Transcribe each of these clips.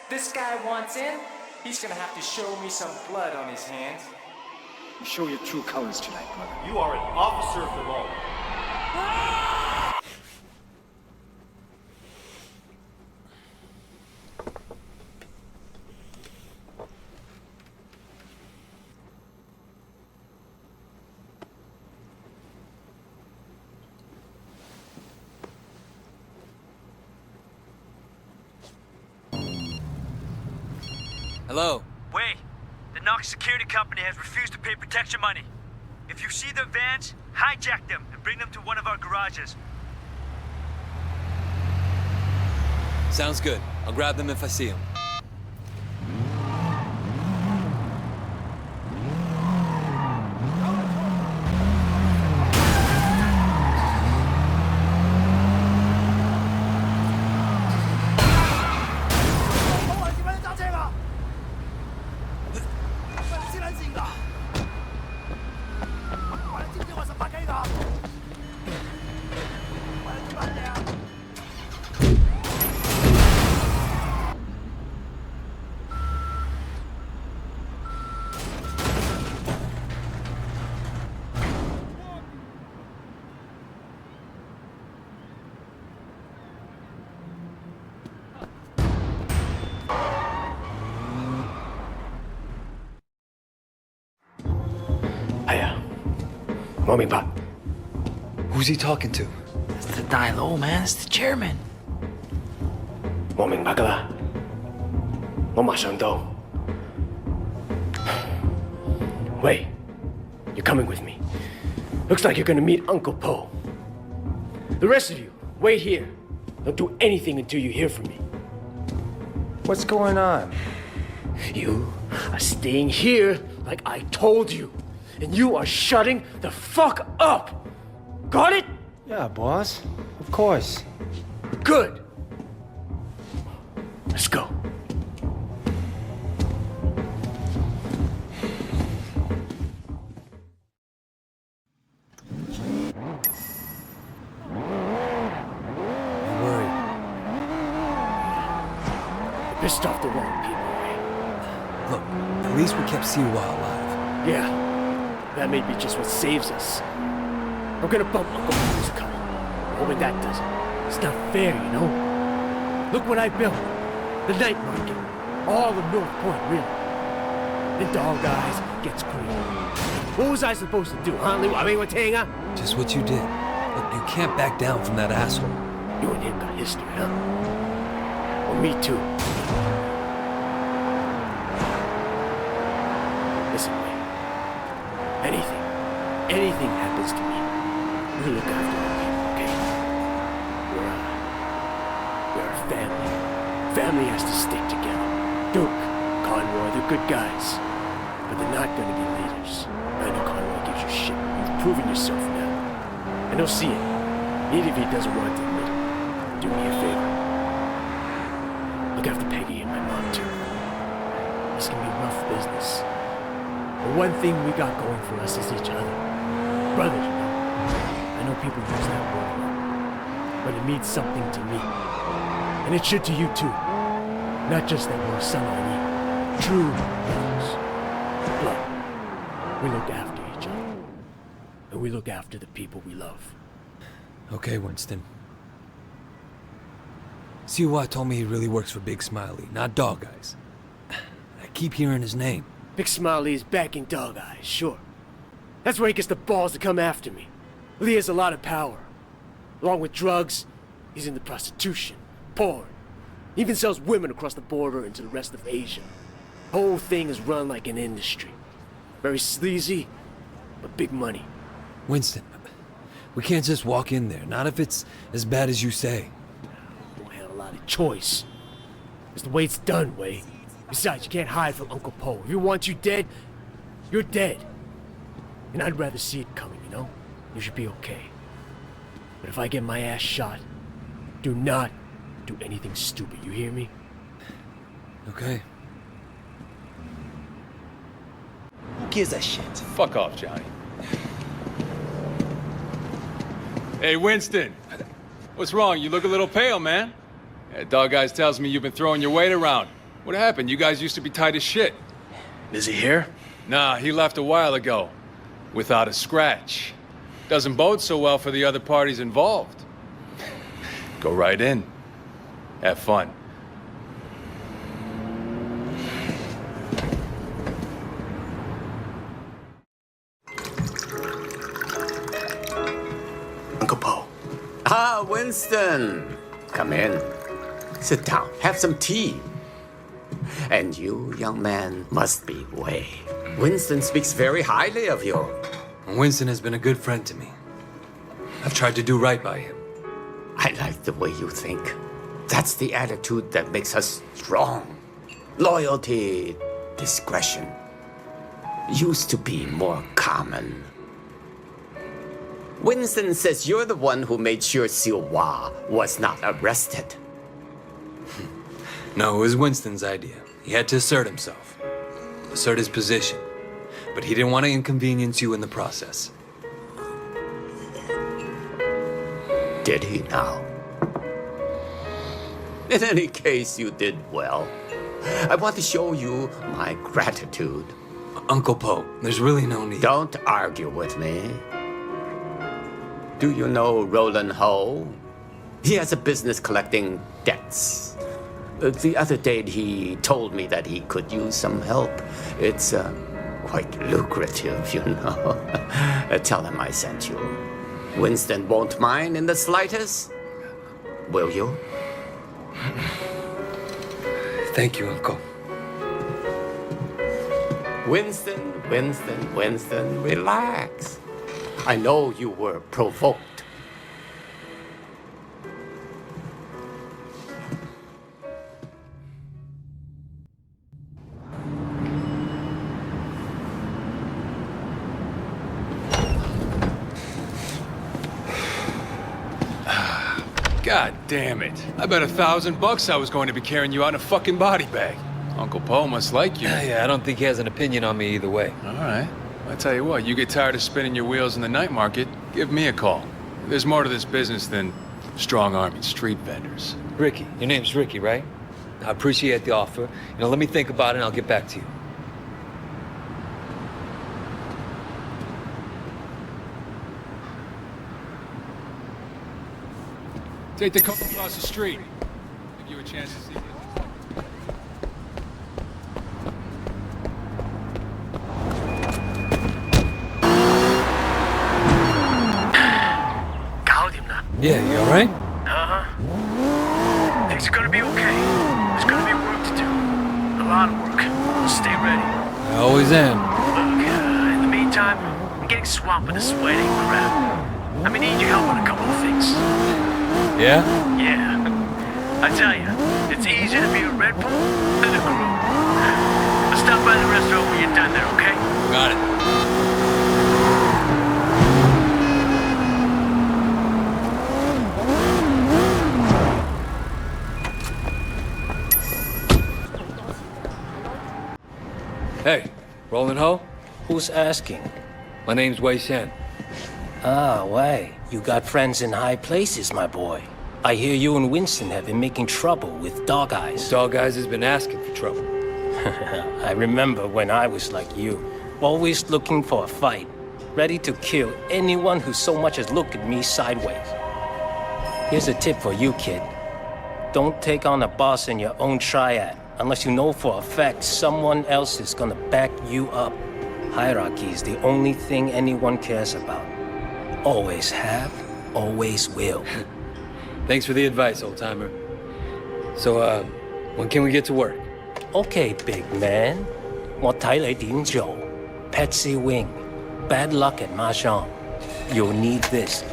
This guy wants in, he's gonna have to show me some blood on his hands. You show your true colors tonight, brother. You are an officer of the law. Hello? Wait, the Knox security company has refused to pay protection money. If you see their vans, hijack them and bring them to one of our garages. Sounds good. I'll grab them if I see them. Hiya. Morning, Pop. Who's he talking to? It's the die low, man. It's the chairman. Morning, Bagala. 我马上到. Wait. You're coming with me. Looks like you're gonna meet Uncle Po. The rest of you, wait here. Don't do anything until you hear from me. What's going on? You are staying here like I told you. And you are shutting the fuck up. Got it? Yeah, boss. Of course. Good. Let's go. I'm worried. You're pissed off the wrong people, right? Look, at least we kept Siwa alive. Yeah. That may be just what saves us. I'm gonna bump Uncle Po's car. Hoping that does it. It's not fair, you know? Look what I built. The night market. All of North Point, really. The dog eyes gets green. What was I supposed to do, huh? Just what you did. Look, you can't back down from that asshole. You and him got history, huh? Well, me too. Listen, man. Anything happens to me, we look after the people, okay? We're a family. Family has to stick together. Duke, Conroy, they're good guys. But they're not gonna be leaders. I know Conroy gives you shit. You've proven yourself now. And he'll see it. Even if he doesn't want to admit it. Do me a favor. Look after Peggy and my mom, too. This can be rough business. The one thing we got going for us is each other. Brothers, you know. I know people use that word wrong, but it means something to me. And it should to you too. Not just that we're son on you. True brothers. Blood. We look after each other. And we look after the people we love. Okay, Winston. Siwa told me he really works for Big Smiley, not Dog Eyes. I keep hearing his name. Big Smiley is backing Dog Eyes, sure. That's where he gets the balls to come after me. Lee has a lot of power. Along with drugs, he's into prostitution, porn. He even sells women across the border into the rest of Asia. The whole thing is run like an industry. Very sleazy, but big money. Winston, we can't just walk in there, not if it's as bad as you say. We don't have a lot of choice. It's the way it's done, Way. Besides, you can't hide from Uncle Po. If he wants you dead, you're dead. And I'd rather see it coming, you know? You should be okay. But if I get my ass shot, do not do anything stupid, you hear me? Okay. Who gives a shit? Fuck off, Johnny. Hey, Winston. What's wrong? You look a little pale, man. Yeah, Dog Eyes tells me you've been throwing your weight around. What happened? You guys used to be tight as shit. Is he here? Nah, he left a while ago. Without a scratch. Doesn't bode so well for the other parties involved. Go right in. Have fun. Uncle Po. Ah, Winston. Come in. Sit down. Have some tea. And you, young man, must be Wei. Winston speaks very highly of you. Winston has been a good friend to me. I've tried to do right by him. I like the way you think. That's the attitude that makes us strong. Loyalty, discretion. Used to be more common. Winston says you're the one who made sure Siwa was not arrested. No, it was Winston's idea. He had to assert himself. Assert his position. But he didn't want to inconvenience you in the process. Did he now? In any case, you did well. I want to show you my gratitude. Uncle Po, there's really no need. Don't argue with me. Do you know Roland Ho? He has a business collecting debts. The other day he told me that he could use some help. It's quite lucrative, you know. Tell him I sent you. Winston won't mind in the slightest. Will you? Thank you, Uncle. Winston, relax. I know you were provoked. God damn it. I bet $1,000 I was going to be carrying you out in a fucking body bag. Uncle Po must like you. Yeah, I don't think he has an opinion on me either way. All right. I tell you what, you get tired of spinning your wheels in the night market, give me a call. There's more to this business than strong-arming street vendors. Ricky, your name's Ricky, right? I appreciate the offer. Let me think about it and I'll get back to you. Take the car across the street. Give you a chance to see this. Yeah, you alright? Things are gonna be okay. There's gonna be work to do. A lot of work. Stay ready. I always am. Look, in the meantime, I'm getting swamped with this wedding crap. I'm gonna need your help on a couple of things. Yeah? Yeah. I tell you, it's easier to be a Red Bull than a crew. I'll stop by the restaurant when you're done there, okay? Got it. Hey, Roland Ho? Who's asking? My name's Wei Shen. Ah, Wei. You got friends in high places, my boy. I hear you and Winston have been making trouble with Dog Eyes. Dog Eyes has been asking for trouble. I remember when I was like you, always looking for a fight, ready to kill anyone who so much as looked at me sideways. Here's a tip for you, kid. Don't take on a boss in your own triad unless you know for a fact someone else is gonna back you up. Hierarchy is the only thing anyone cares about. Always have, always will. Thanks for the advice, old-timer. So, when can we get to work? Okay, big man. 我睇你點做. Patsy Wing. Bad luck at Mahjong. You'll need this.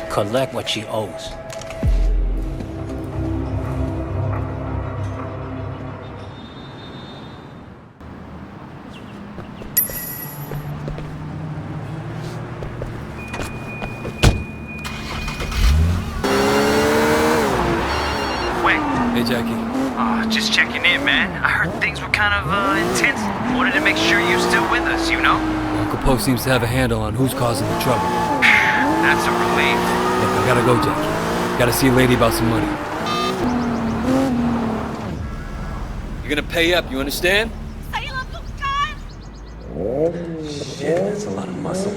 Collect what she owes. Hey, Jackie. Just checking in, man. I heard things were kind of intense. Wanted to make sure you're still with us, you know? Uncle Po seems to have a handle on who's causing the trouble. That's a relief. Look, I gotta go, Jackie. Gotta see a lady about some money. You're gonna pay up, you understand? Shit, that's a lot of muscle.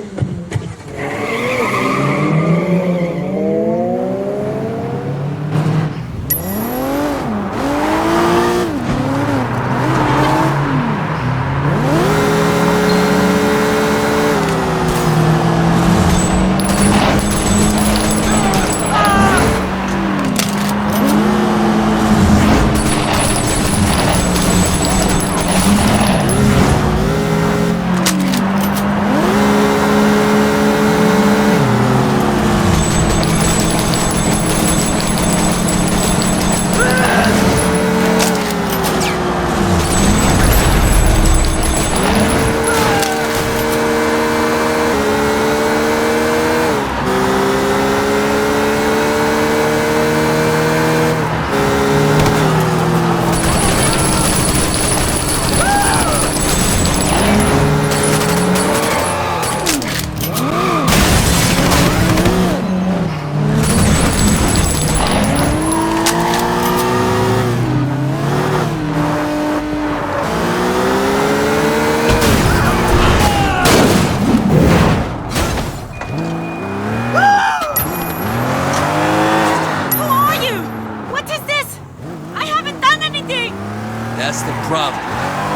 That's the problem.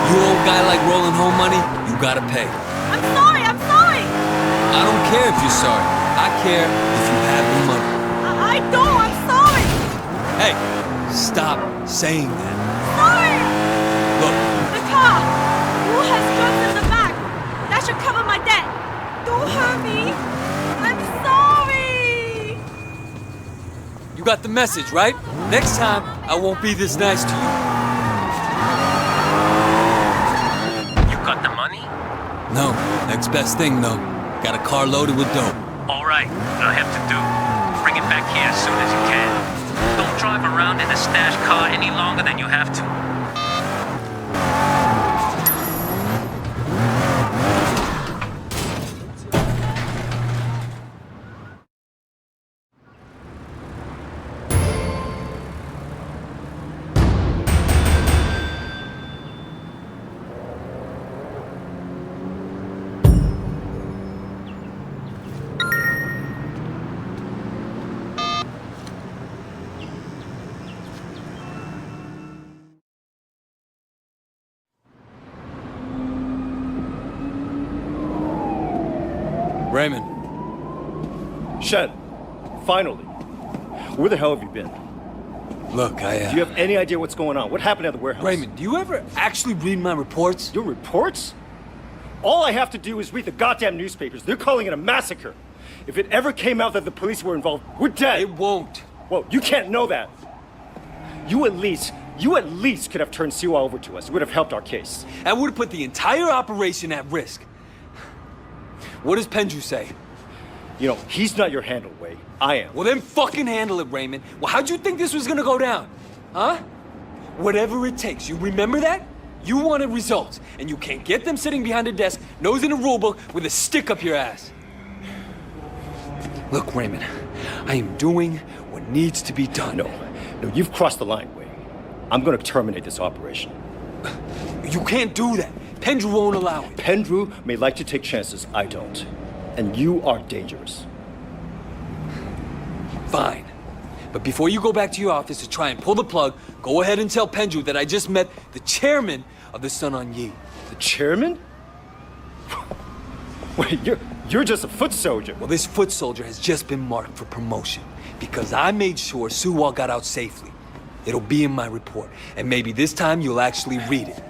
You old guy like rolling home money, you gotta pay. I'm sorry! I don't care if you're sorry. I care if you have the money. I don't! I'm sorry! Hey, stop saying that. Sorry! Look, The car! Who has guns in the back? That should cover my debt! Don't hurt me! I'm sorry! you got the message, right? Next time, I won't be this nice to you. You got the money? No, next best thing though. Got a car loaded with dope. All right, what I have to do, bring it back here as soon as you can. Don't drive around in a stash car any longer than you have to. Raymond. Shen, finally. Where the hell have you been? Look, Do you have any idea what's going on? What happened at the warehouse? Raymond, do you ever actually read my reports? Your reports? All I have to do is read the goddamn newspapers. They're calling it a massacre. If it ever came out that the police were involved, we're dead. It won't. Well, you can't know that. You at least could have turned Siwa over to us. It would have helped our case. That would have put the entire operation at risk. What does Pendrew say? You know, he's not your handle, Wei. I am. Well, then fucking handle it, Raymond. Well, how'd you think this was gonna go down? Huh? Whatever it takes. You remember that? You wanted results, and you can't get them sitting behind a desk, nose in a rulebook, with a stick up your ass. Look, Raymond, I am doing what needs to be done. No, you've crossed the line, Wei. I'm gonna terminate this operation. You can't do that. Pendrew won't allow it. Pendrew may like to take chances, I don't. And you are dangerous. Fine. But before you go back to your office to try and pull the plug, go ahead and tell Pendrew that I just met the chairman of the Sun On Yee. The chairman? Wait, you're just a foot soldier. Well, this foot soldier has just been marked for promotion because I made sure Suwa got out safely. It'll be in my report, and maybe this time you'll actually read it.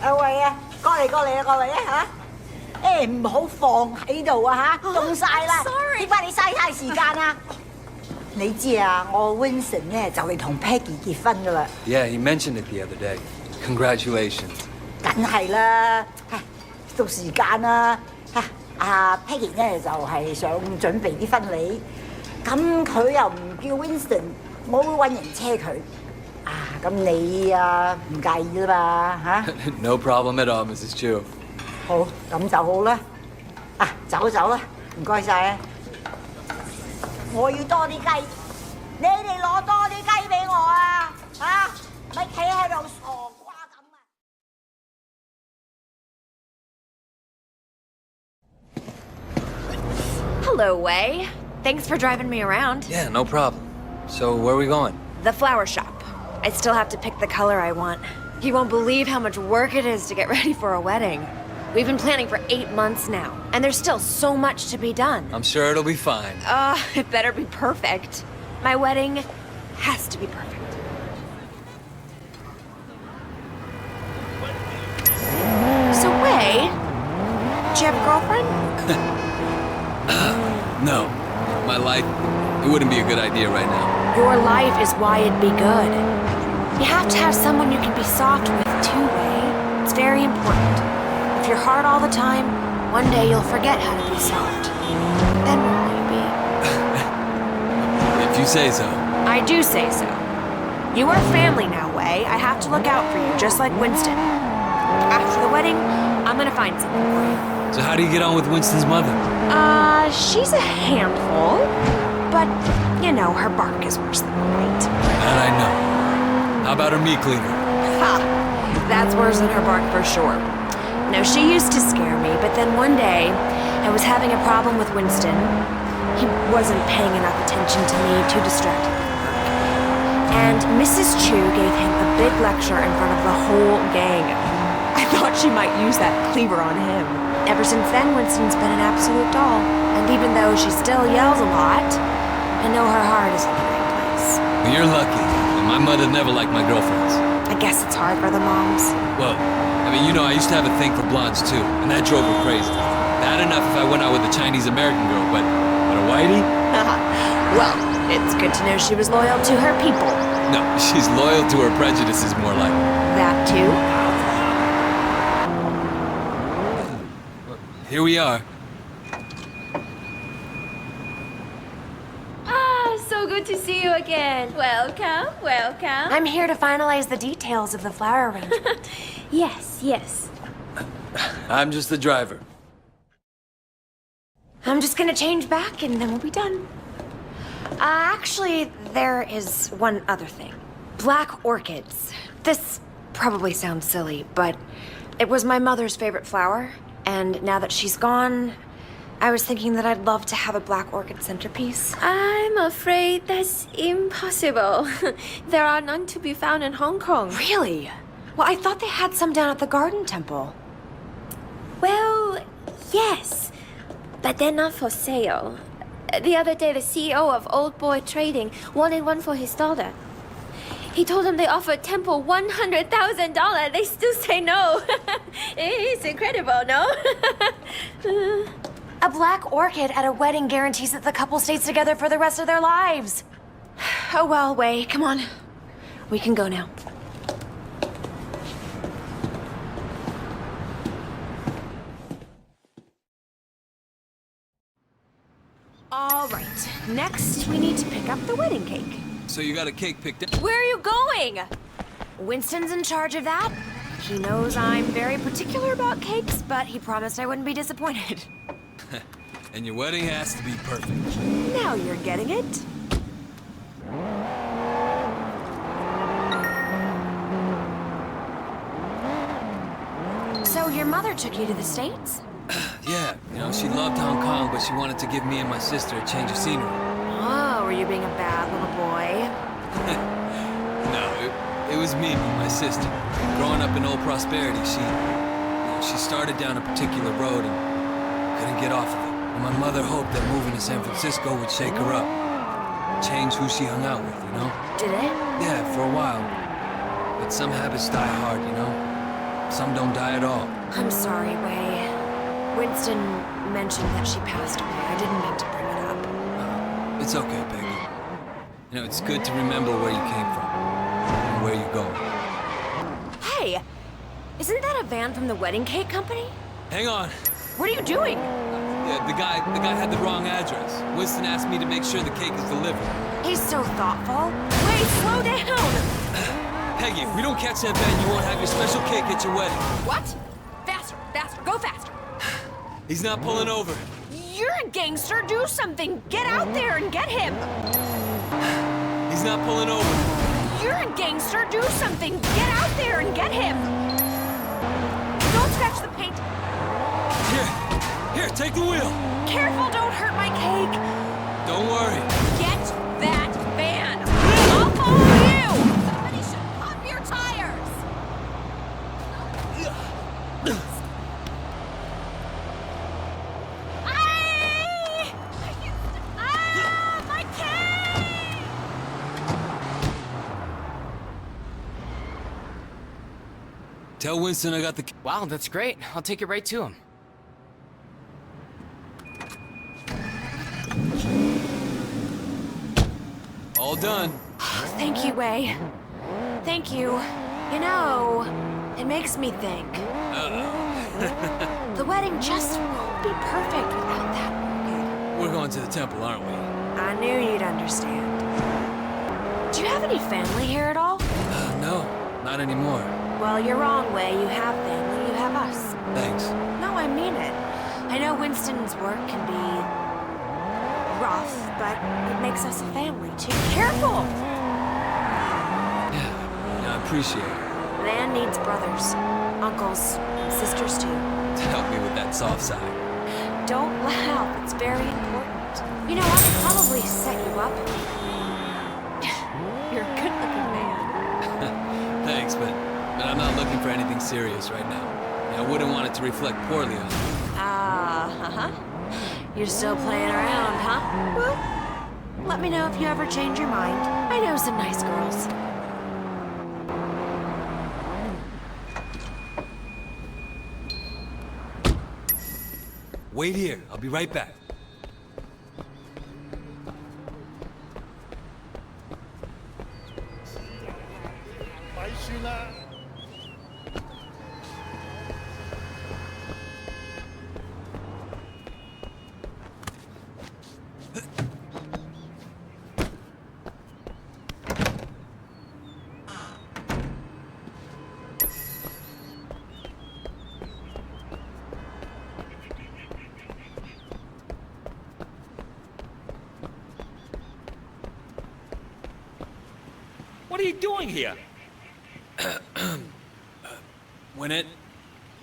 喂啊，過嚟啊嚇！誒唔好放喺度啊嚇，凍晒啦！點解你嘥太時間啊？你知啊，我 Vincent 咧就嚟同 Peggy 結婚噶啦。Yeah, he mentioned it the other day. Congratulations. 梗係啦，到時間啦嚇。阿 Peggy 咧就係想準備啲婚禮，咁佢又唔叫 Vincent，我會揾人車佢。啊，咁你啊唔介意啦嘛嚇No problem at all, Mrs. Chu. 好，咁就好啦。啊，走啦，唔該晒啊！我要多啲雞，你哋攞多啲雞俾我啊！啊，咪企喺度傻瓜咁啊！ Hello, Wei. Thanks for driving me around. Yeah, no problem. So, where are we going? The flower shop. I still have to pick the color I want. You won't believe how much work it is to get ready for a wedding. We've been planning for 8 months now, and there's still so much to be done. I'm sure it'll be fine. It better be perfect. My wedding has to be perfect. So, Wei, do you have a girlfriend? No. My life, it wouldn't be a good idea right now. Your life is why it'd be good. You have to have someone you can be soft with too, Wei. It's very important. If you're hard all the time, one day you'll forget how to be soft. Then where will you be? If you say so. I do say so. You are family now, Wei. I have to look out for you, just like Winston. After the wedding, I'm gonna find something for you. So how do you get on with Winston's mother? She's a handful, but, you know, her bark is worse than the bite. That I know. How about her meat cleaver? Ha! That's worse than her bark for sure. No, she used to scare me, but then one day, I was having a problem with Winston. He wasn't paying enough attention to me, too distracted with work. And Mrs. Chu gave him a big lecture in front of the whole gang. I thought she might use that cleaver on him. Ever since then, Winston's been an absolute doll. And even though she still yells a lot, I know her heart is in the right place. Well, you're lucky. My mother never liked my girlfriends. I guess it's hard for the moms. Well, I mean, you know, I used to have a thing for blondes too, and that drove her crazy. Bad enough if I went out with a Chinese-American girl, but a whitey? Well, it's good to know she was loyal to her people. No, she's loyal to her prejudices, more like. That too? Here we are. So good to see you again. Welcome. I'm here to finalize the details of the flower arrangement. Yes. I'm just the driver. I'm just gonna change back and then we'll be done. Actually, there is one other thing. Black orchids. This probably sounds silly, but it was my mother's favorite flower, and now that she's gone, I was thinking that I'd love to have a black orchid centerpiece. I'm afraid that's impossible. There are none to be found in Hong Kong. Really? Well, I thought they had some down at the Garden Temple. Well, yes, but they're not for sale. The other day, the CEO of Old Boy Trading wanted one for his daughter. He told them they offered Temple $100,000. They still say no. It's incredible, no? A black orchid at a wedding guarantees that the couple stays together for the rest of their lives. Oh well, Wei, come on. We can go now. All right, next we need to pick up the wedding cake. So you got a cake picked up? Where are you going? Winston's in charge of that. He knows I'm very particular about cakes, but he promised I wouldn't be disappointed. And your wedding has to be perfect. Now you're getting it. So your mother took you to the States? Yeah, you know, she loved Hong Kong, but she wanted to give me and my sister a change of scenery. Oh, were you being a bad little boy? No, it was me and my sister. Growing up in Old Prosperity, she started down a particular road and couldn't get off of it. And my mother hoped that moving to San Francisco would shake her up. Change who she hung out with, you know? Did it? Yeah, for a while. But some habits die hard, you know? some don't die at all. I'm sorry, Wei. Winston mentioned that she passed away. I didn't mean to bring it up. It's okay, Peggy. You know, it's good to remember where you came from and where you're going. Hey! Isn't that a van from the wedding cake company? Hang on. What are you doing? Yeah, the guy had the wrong address. Winston asked me to make sure the cake is delivered. He's so thoughtful. Wait, slow down! Peggy, if we don't catch that van, you won't have your special cake at your wedding. What? Faster, faster, go faster! He's not pulling over. You're a gangster, do something! Get out there and get him! He's not pulling over. You're a gangster, do something! Get out there and get him! Don't scratch the paint! Here, take the wheel! Careful, don't hurt my cake! Don't worry. Get that van! I'll follow you! Somebody should pump your tires! My cake! Tell Winston I got the... Wow, that's great. I'll take it right to him. All done. Thank you, Wei. Thank you. You know, it makes me think. The wedding just won't be perfect without that orchid. We're going to the temple, aren't we? I knew you'd understand. Do you have any family here at all? No, not anymore. Well, you're wrong, Wei. You have family, you have us. Thanks. No, I mean it. I know Winston's work can be rough, but it makes us a family, too. Careful! Yeah, I appreciate it. Man needs brothers, uncles, and sisters, too. To help me with that soft side. Don't laugh, it's very important. You know, I could probably set you up. You're a good-looking man. Thanks, but I'm not looking for anything serious right now. I wouldn't want it to reflect poorly on you. Uh-huh. You're still playing around, huh? Well, let me know if you ever change your mind. I know some nice girls. Wait here. I'll be right back. What are you doing here?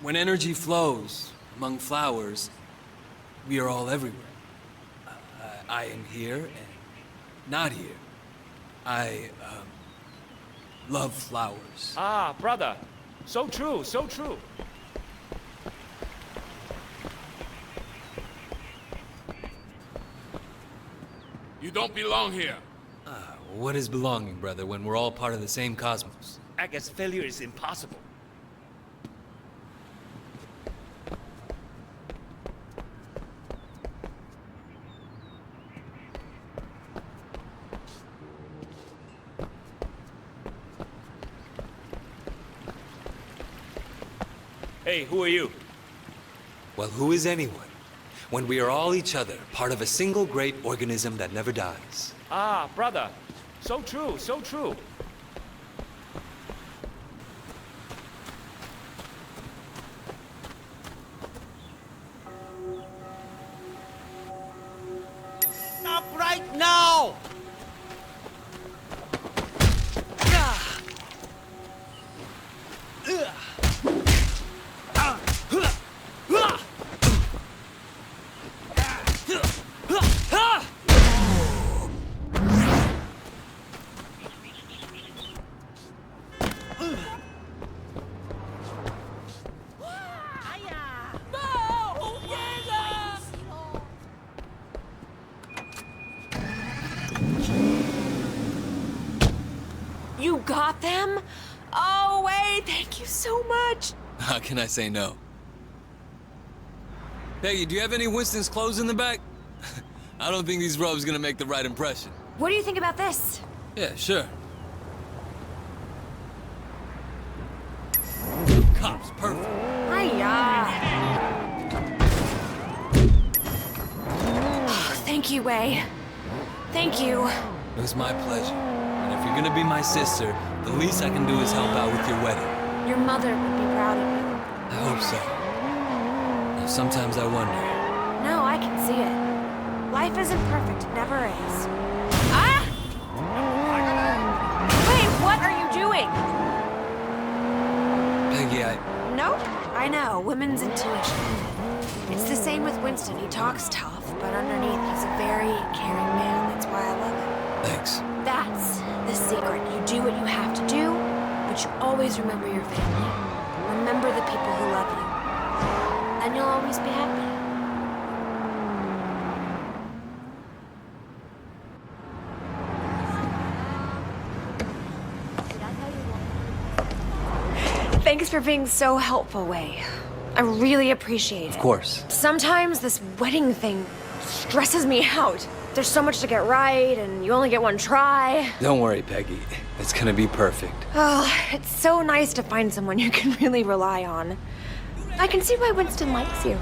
When energy flows among flowers, we are all everywhere. I am here and not here. I love flowers. Ah, brother. So true, so true. You don't belong here. What is belonging, brother, when we're all part of the same cosmos? I guess failure is impossible. Hey, who are you? Well, who is anyone? When we are all each other, part of a single great organism that never dies. Ah, brother. So true, so true. Stop right now! You got them? Oh, Wei, thank you so much. How can I say no? Peggy, do you have any Winston's clothes in the back? I don't think these robes gonna make the right impression. What do you think about this? Yeah, sure. Cops, perfect. Hiya. Thank you, Wei. Thank you. It was my pleasure. And if you're gonna be my sister, the least I can do is help out with your wedding. Your mother would be proud of you. I hope so. Now, sometimes I wonder. No, I can see it. Life isn't perfect. It never is. Ah! Wait, what are you doing? Peggy, Nope. I know. Women's intuition. It's the same with Winston. He talks tough, but underneath he's a very caring man. That's why I love him. Thanks. That's the secret. You do what you have to do, but you always remember your family. Remember the people who love you. And you'll always be happy. Thanks for being so helpful, Wei. I really appreciate it. Of course. Sometimes this wedding thing stresses me out. There's so much to get right, and you only get one try. Don't worry, Peggy. It's gonna be perfect. Oh, it's so nice to find someone you can really rely on. I can see why Winston likes you.